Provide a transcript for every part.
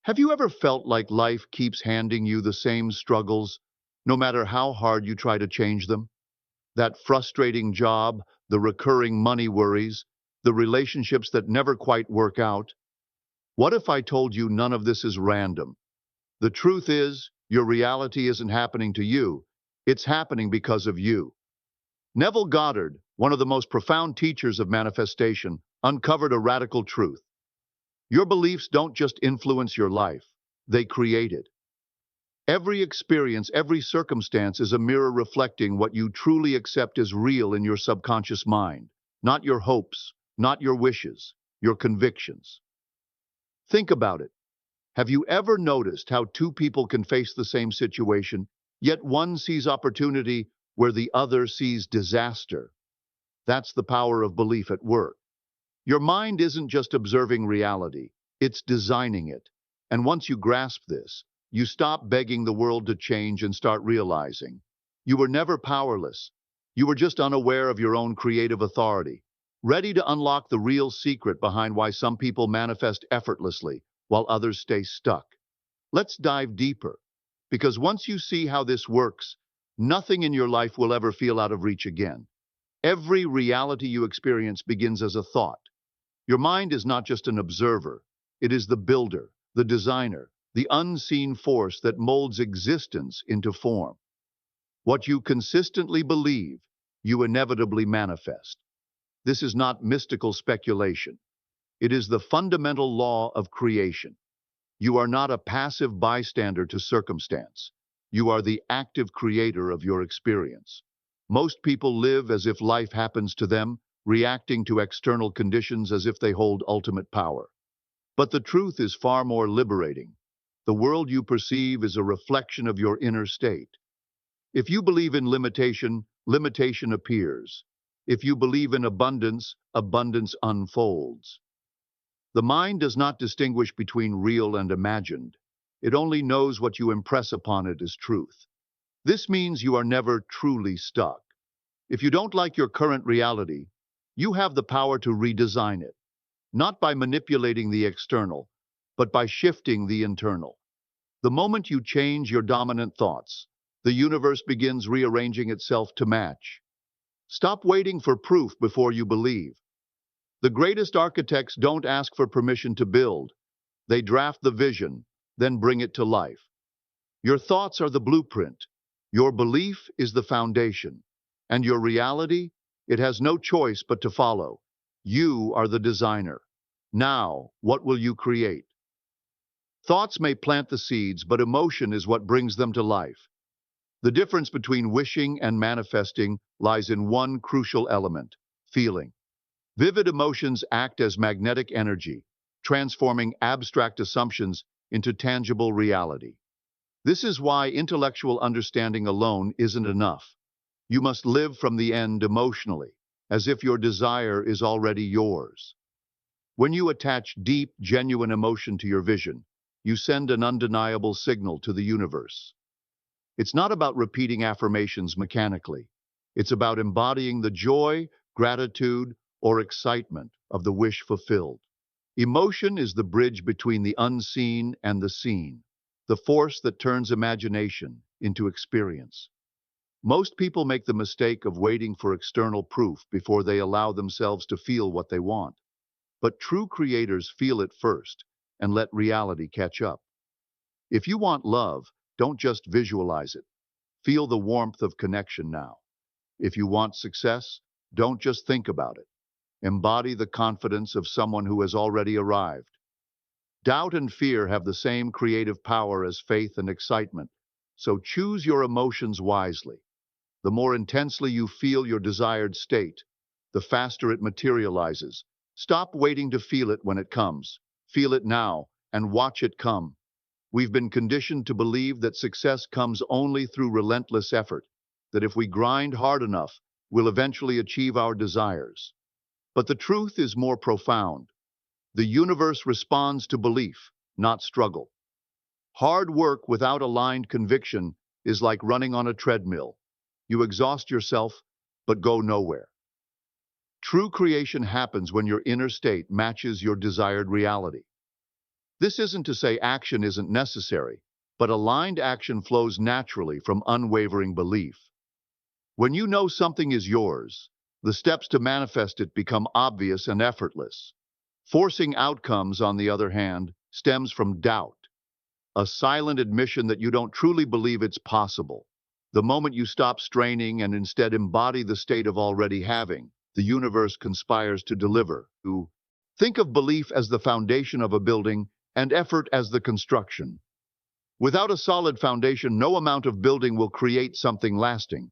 Have you ever felt like life keeps handing you the same struggles, no matter how hard you try to change them? That frustrating job, the recurring money worries, the relationships that never quite work out? What if I told you none of this is random? The truth is, your reality isn't happening to you, it's happening because of you. Neville Goddard, one of the most profound teachers of manifestation, uncovered a radical truth. Your beliefs don't just influence your life, they create it. Every experience, every circumstance is a mirror reflecting what you truly accept as real in your subconscious mind, not your hopes, not your wishes, your convictions. Think about it. Have you ever noticed how two people can face the same situation, yet one sees opportunity where the other sees disaster? That's the power of belief at work. Your mind isn't just observing reality, it's designing it. And once you grasp this, you stop begging the world to change and start realizing you were never powerless. You were just unaware of your own creative authority, ready to unlock the real secret behind why some people manifest effortlessly while others stay stuck. Let's dive deeper, because once you see how this works, nothing in your life will ever feel out of reach again. Every reality you experience begins as a thought. Your mind is not just an observer, it is the builder, the designer, the unseen force that molds existence into form. What you consistently believe, you inevitably manifest. This is not mystical speculation. It is the fundamental law of creation. You are not a passive bystander to circumstance. You are the active creator of your experience. Most people live as if life happens to them, reacting to external conditions as if they hold ultimate power. But the truth is far more liberating. The world you perceive is a reflection of your inner state. If you believe in limitation, limitation appears. If you believe in abundance, abundance unfolds. The mind does not distinguish between real and imagined. It only knows what you impress upon it as truth. This means you are never truly stuck. If you don't like your current reality, you have the power to redesign it, not by manipulating the external, but by shifting the internal. The moment you change your dominant thoughts, the universe begins rearranging itself to match. Stop waiting for proof before you believe. The greatest architects don't ask for permission to build. They draft the vision, then bring it to life. Your thoughts are the blueprint. Your belief is the foundation. And your reality, it has no choice but to follow. You are the designer. Now, what will you create? Thoughts may plant the seeds, but emotion is what brings them to life. The difference between wishing and manifesting lies in one crucial element: feeling. Vivid emotions act as magnetic energy, transforming abstract assumptions into tangible reality. This is why intellectual understanding alone isn't enough. You must live from the end emotionally, as if your desire is already yours. When you attach deep, genuine emotion to your vision, you send an undeniable signal to the universe. It's not about repeating affirmations mechanically. It's about embodying the joy, gratitude, or excitement of the wish fulfilled. Emotion is the bridge between the unseen and the seen, the force that turns imagination into experience. Most people make the mistake of waiting for external proof before they allow themselves to feel what they want. But true creators feel it first and let reality catch up. If you want love, don't just visualize it. Feel the warmth of connection now. If you want success, don't just think about it. Embody the confidence of someone who has already arrived. Doubt and fear have the same creative power as faith and excitement, so choose your emotions wisely. The more intensely you feel your desired state, the faster it materializes. Stop waiting to feel it when it comes. Feel it now and watch it come. We've been conditioned to believe that success comes only through relentless effort, that if we grind hard enough, we'll eventually achieve our desires. But the truth is more profound. The universe responds to belief, not struggle. Hard work without aligned conviction is like running on a treadmill. You exhaust yourself, but go nowhere. True creation happens when your inner state matches your desired reality. This isn't to say action isn't necessary, but aligned action flows naturally from unwavering belief. When you know something is yours, the steps to manifest it become obvious and effortless. Forcing outcomes, on the other hand, stems from doubt, a silent admission that you don't truly believe it's possible. The moment you stop straining and instead embody the state of already having, the universe conspires to deliver. Think of belief as the foundation of a building and effort as the construction. Without a solid foundation, no amount of building will create something lasting.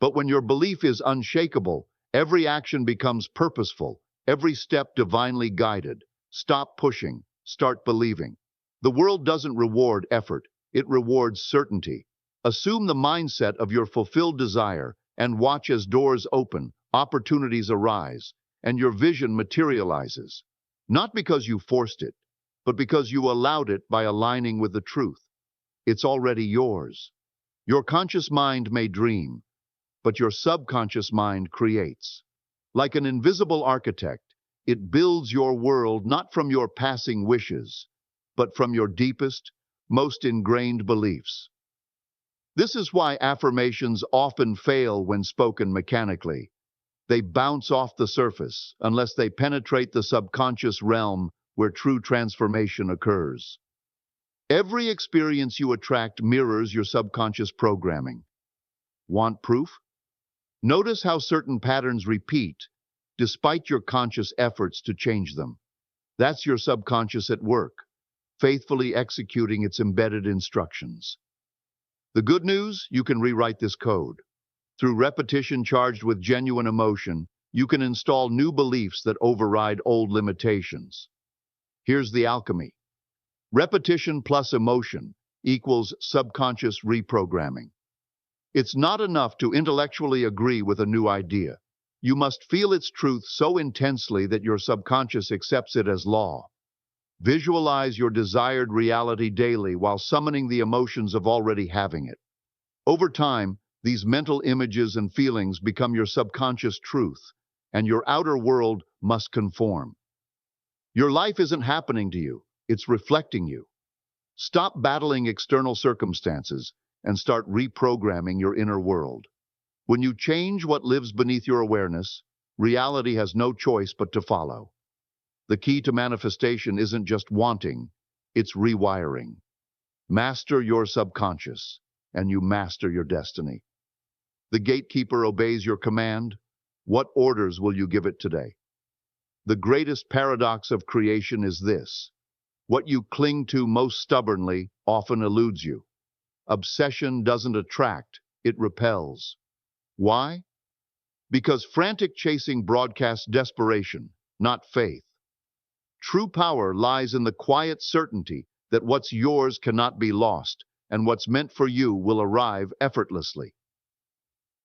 But when your belief is unshakable, every action becomes purposeful, every step divinely guided. Stop pushing, start believing. The world doesn't reward effort, it rewards certainty. Assume the mindset of your fulfilled desire and watch as doors open, opportunities arise, and your vision materializes. Not because you forced it, but because you allowed it by aligning with the truth. It's already yours. Your conscious mind may dream, but your subconscious mind creates. Like an invisible architect, it builds your world not from your passing wishes, but from your deepest, most ingrained beliefs. This is why affirmations often fail when spoken mechanically. They bounce off the surface unless they penetrate the subconscious realm where true transformation occurs. Every experience you attract mirrors your subconscious programming. Want proof? Notice how certain patterns repeat, despite your conscious efforts to change them. That's your subconscious at work, faithfully executing its embedded instructions. The good news, you can rewrite this code. Through repetition charged with genuine emotion, you can install new beliefs that override old limitations. Here's the alchemy. Repetition plus emotion equals subconscious reprogramming. It's not enough to intellectually agree with a new idea. You must feel its truth so intensely that your subconscious accepts it as law. Visualize your desired reality daily while summoning the emotions of already having it. Over time, these mental images and feelings become your subconscious truth, and your outer world must conform. Your life isn't happening to you, it's reflecting you. Stop battling external circumstances and start reprogramming your inner world. When you change what lives beneath your awareness, reality has no choice but to follow. The key to manifestation isn't just wanting, it's rewiring. Master your subconscious, and you master your destiny. The gatekeeper obeys your command. What orders will you give it today? The greatest paradox of creation is this. What you cling to most stubbornly often eludes you. Obsession doesn't attract, it repels. Why? Because frantic chasing broadcasts desperation, not faith. True power lies in the quiet certainty that what's yours cannot be lost, and what's meant for you will arrive effortlessly.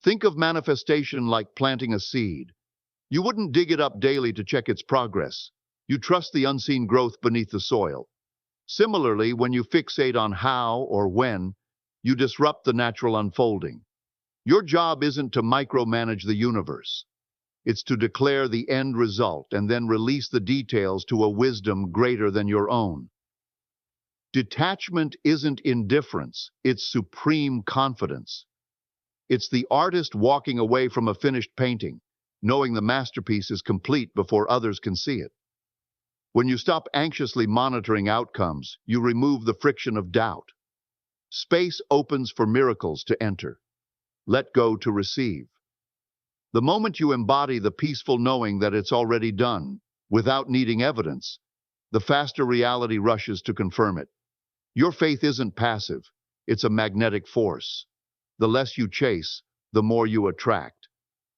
Think of manifestation like planting a seed. You wouldn't dig it up daily to check its progress. You trust the unseen growth beneath the soil. Similarly, when you fixate on how or when, you disrupt the natural unfolding. Your job isn't to micromanage the universe. It's to declare the end result and then release the details to a wisdom greater than your own. Detachment isn't indifference, it's supreme confidence. It's the artist walking away from a finished painting, knowing the masterpiece is complete before others can see it. When you stop anxiously monitoring outcomes, you remove the friction of doubt. Space opens for miracles to enter. Let go to receive. The moment you embody the peaceful knowing that it's already done, without needing evidence, the faster reality rushes to confirm it. Your faith isn't passive, it's a magnetic force. The less you chase, the more you attract.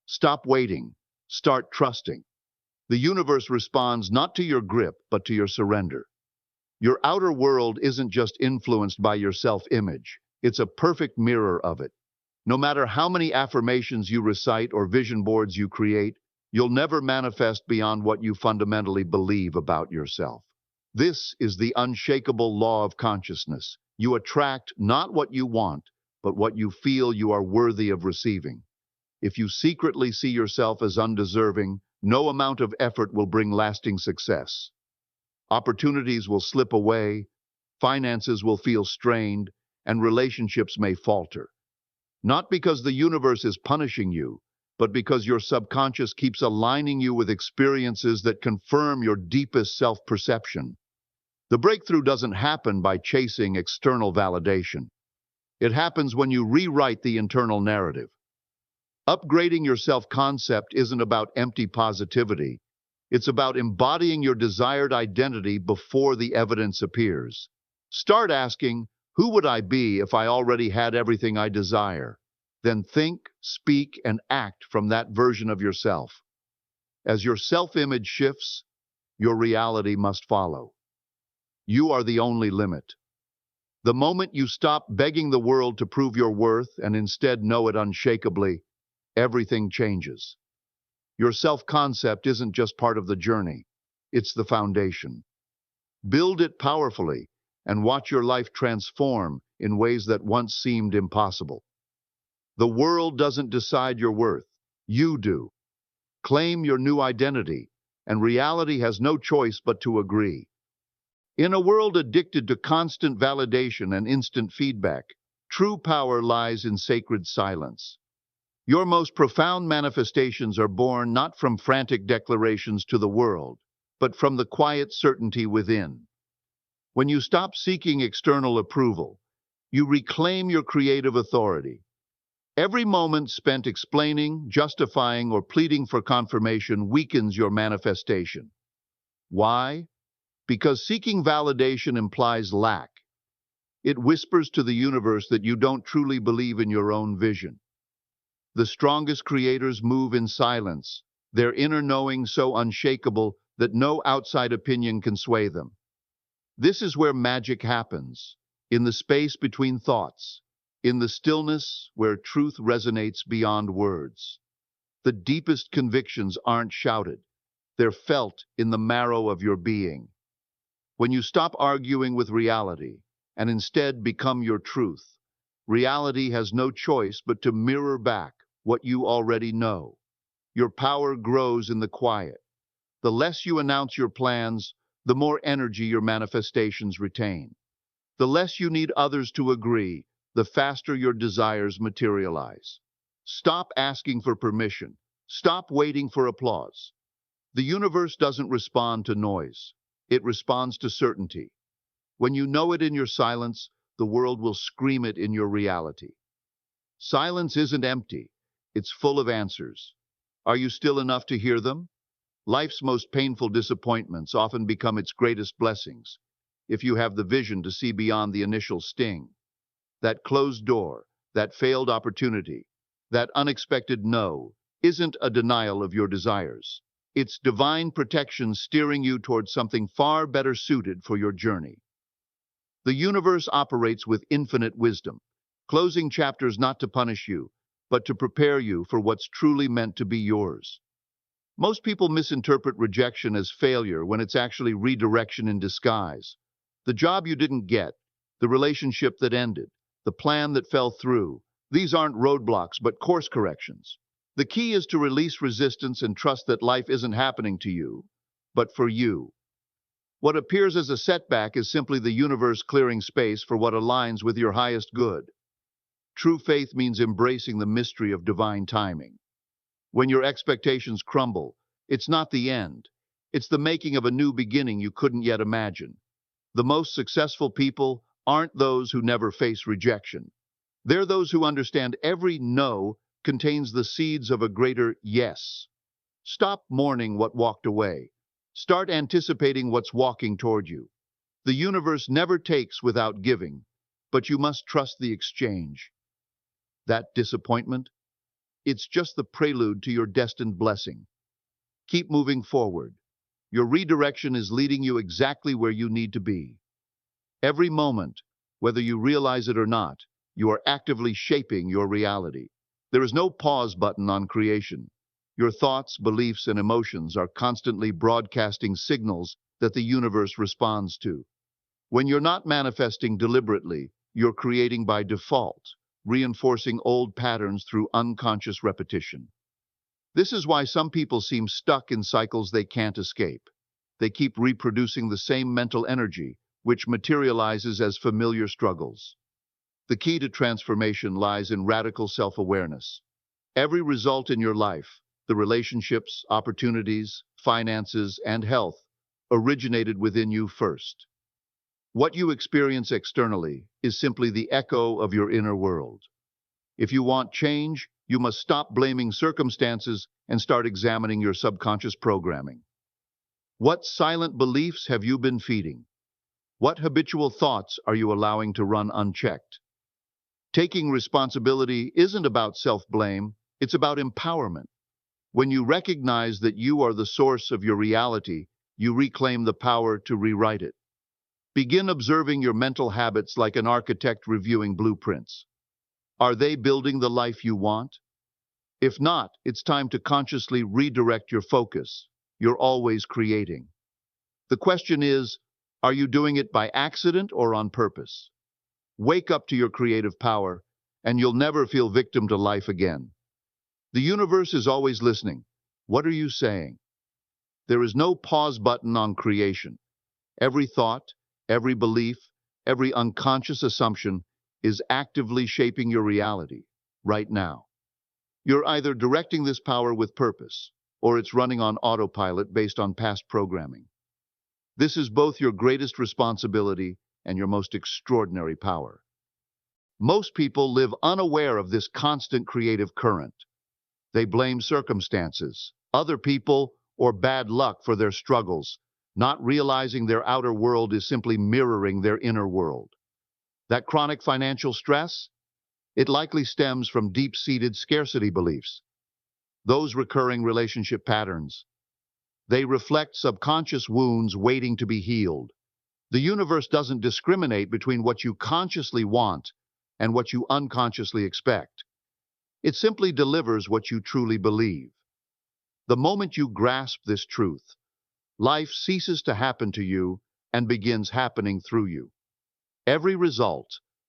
Stop waiting, start trusting. The universe responds not to your grip, but to your surrender. Your outer world isn't just influenced by your self-image, it's a perfect mirror of it. No matter how many affirmations you recite or vision boards you create, you'll never manifest beyond what you fundamentally believe about yourself. This is the unshakable law of consciousness. You attract not what you want, but what you feel you are worthy of receiving. If you secretly see yourself as undeserving, no amount of effort will bring lasting success. Opportunities will slip away, finances will feel strained, and relationships may falter. Not because the universe is punishing you, but because your subconscious keeps aligning you with experiences that confirm your deepest self-perception. The breakthrough doesn't happen by chasing external validation. It happens when you rewrite the internal narrative. Upgrading your self-concept isn't about empty positivity. It's about embodying your desired identity before the evidence appears. Start asking, who would I be if I already had everything I desire? Then think, speak, and act from that version of yourself. As your self-image shifts, your reality must follow. You are the only limit. The moment you stop begging the world to prove your worth and instead know it unshakably, everything changes. Your self-concept isn't just part of the journey, it's the foundation. Build it powerfully and watch your life transform in ways that once seemed impossible. The world doesn't decide your worth, you do. Claim your new identity, and reality has no choice but to agree. In a world addicted to constant validation and instant feedback, true power lies in sacred silence. Your most profound manifestations are born not from frantic declarations to the world, but from the quiet certainty within. When you stop seeking external approval, you reclaim your creative authority. Every moment spent explaining, justifying, or pleading for confirmation weakens your manifestation. Why? Because seeking validation implies lack. It whispers to the universe that you don't truly believe in your own vision. The strongest creators move in silence, their inner knowing so unshakable that no outside opinion can sway them. This is where magic happens, in the space between thoughts, in the stillness where truth resonates beyond words. The deepest convictions aren't shouted, they're felt in the marrow of your being. When you stop arguing with reality and instead become your truth, reality has no choice but to mirror back what you already know. Your power grows in the quiet. The less you announce your plans, the more energy your manifestations retain. The less you need others to agree, the faster your desires materialize. Stop asking for permission. Stop waiting for applause. The universe doesn't respond to noise. It responds to certainty. When you know it in your silence, the world will scream it in your reality. Silence isn't empty. It's full of answers. Are you still enough to hear them? Life's most painful disappointments often become its greatest blessings, if you have the vision to see beyond the initial sting. That closed door, that failed opportunity, that unexpected no, isn't a denial of your desires. It's divine protection steering you towards something far better suited for your journey. The universe operates with infinite wisdom, closing chapters not to punish you, but to prepare you for what's truly meant to be yours. Most people misinterpret rejection as failure when it's actually redirection in disguise. The job you didn't get, the relationship that ended, the plan that fell through, these aren't roadblocks but course corrections. The key is to release resistance and trust that life isn't happening to you, but for you. What appears as a setback is simply the universe clearing space for what aligns with your highest good. True faith means embracing the mystery of divine timing. When your expectations crumble, it's not the end. It's the making of a new beginning you couldn't yet imagine. The most successful people aren't those who never face rejection. They're those who understand every no contains the seeds of a greater yes. Stop mourning what walked away. Start anticipating what's walking toward you. The universe never takes without giving, but you must trust the exchange. That disappointment? It's just the prelude to your destined blessing. Keep moving forward. Your redirection is leading you exactly where you need to be. Every moment, whether you realize it or not, you are actively shaping your reality. There is no pause button on creation. Your thoughts, beliefs, and emotions are constantly broadcasting signals that the universe responds to. When you're not manifesting deliberately, you're creating by default, reinforcing old patterns through unconscious repetition. This is why some people seem stuck in cycles they can't escape. they keep reproducing the same mental energy, which materializes as familiar struggles. The key to transformation lies in radical self-awareness. Every result in your life, the relationships, opportunities, finances, and health, originated within you first. What you experience externally is simply the echo of your inner world. If you want change, you must stop blaming circumstances and start examining your subconscious programming. What silent beliefs have you been feeding? What habitual thoughts are you allowing to run unchecked? Taking responsibility isn't about self-blame, it's about empowerment. When you recognize that you are the source of your reality, you reclaim the power to rewrite it. Begin observing your mental habits like an architect reviewing blueprints. Are they building the life you want? If not, it's time to consciously redirect your focus. You're always creating. The question is, are you doing it by accident or on purpose? Wake up to your creative power, and you'll never feel victim to life again. The universe is always listening. What are you saying? There is no pause button on creation. Every thought, every belief, every unconscious assumption is actively shaping your reality right now. You're either directing this power with purpose, or it's running on autopilot based on past programming. This is both your greatest responsibility and your most extraordinary power. Most people live unaware of this constant creative current. They blame circumstances, other people, or bad luck for their struggles, not realizing their outer world is simply mirroring their inner world. That chronic financial stress? It likely stems from deep-seated scarcity beliefs. Those recurring relationship patterns. They reflect subconscious wounds waiting to be healed. The universe doesn't discriminate between what you consciously want and what you unconsciously expect. It simply delivers what you truly believe. The moment you grasp this truth, life ceases to happen to you and begins happening through you. Every result,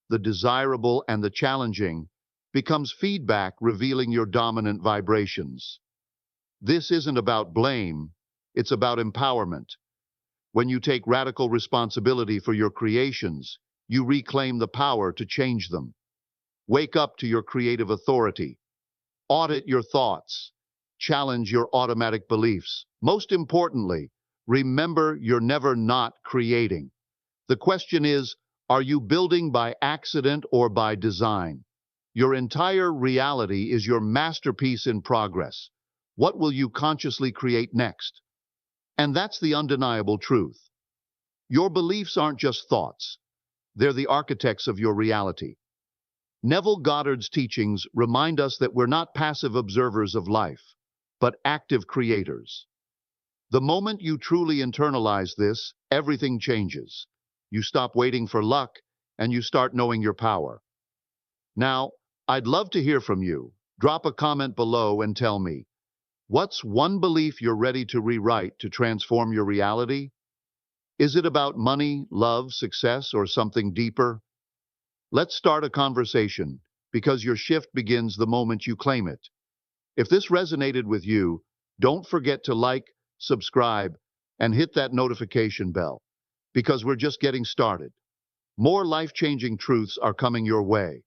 the desirable and the challenging, becomes feedback revealing your dominant vibrations. This isn't about blame, it's about empowerment. When you take radical responsibility for your creations, you reclaim the power to change them. Wake up to your creative authority. Audit your thoughts. Challenge your automatic beliefs. Most importantly, remember you're never not creating. The question is, are you building by accident or by design? Your entire reality is your masterpiece in progress. What will you consciously create next? And that's the undeniable truth. Your beliefs aren't just thoughts. They're the architects of your reality. Neville Goddard's teachings remind us that we're not passive observers of life, but active creators. The moment you truly internalize this, everything changes. You stop waiting for luck, and you start knowing your power. Now, I'd love to hear from you. Drop a comment below and tell me, what's one belief you're ready to rewrite to transform your reality? Is it about money, love, success, or something deeper? Let's start a conversation, because your shift begins the moment you claim it. If this resonated with you, don't forget to like, subscribe, and hit that notification bell, because we're just getting started. More life-changing truths are coming your way.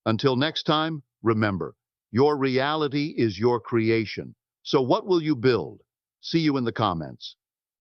Until next time, remember, your reality is your creation. So what will you build? See you in the comments.